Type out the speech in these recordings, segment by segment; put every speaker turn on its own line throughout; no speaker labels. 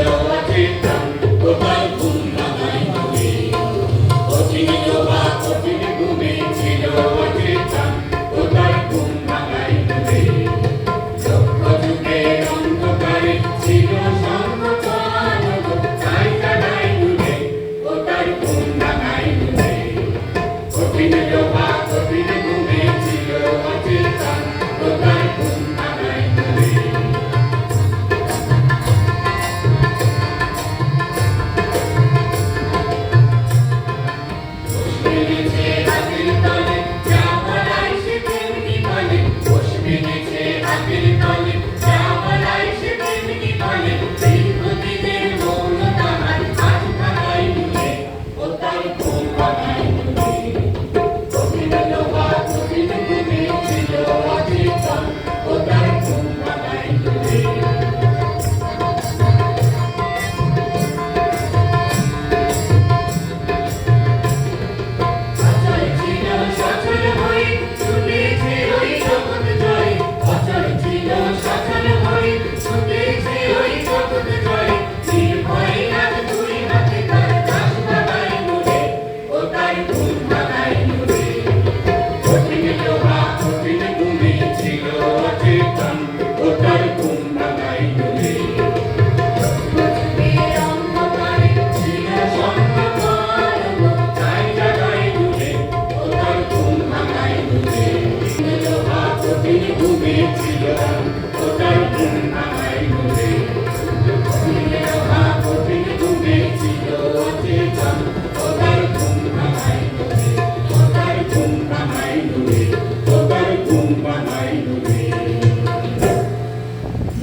অচেতন কোথায় ঘুম ভাঙায় নদী কঠিন লোহা কঠিন ঘুমে ছিল অচেতন কোথায় ঘুম ভাঙায় নদী লক্ষ যুগের অন্ধকারে ছিল সংকোচন তাই কানায় ডুবে কোথায় ঘুম ভাঙায় নদী কঠিন লোহা কঠিন ঘুমে ছিল অচেতন কোথায় ঘুম ভাঙায় নদী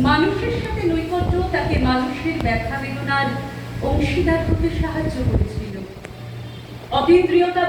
মানুষের সাথে নৈকট্য তাকে মানুষের ব্যথা বেদনার অংশীদার হতে সাহায্য করেছিল। অতীন্দ্রিয়তা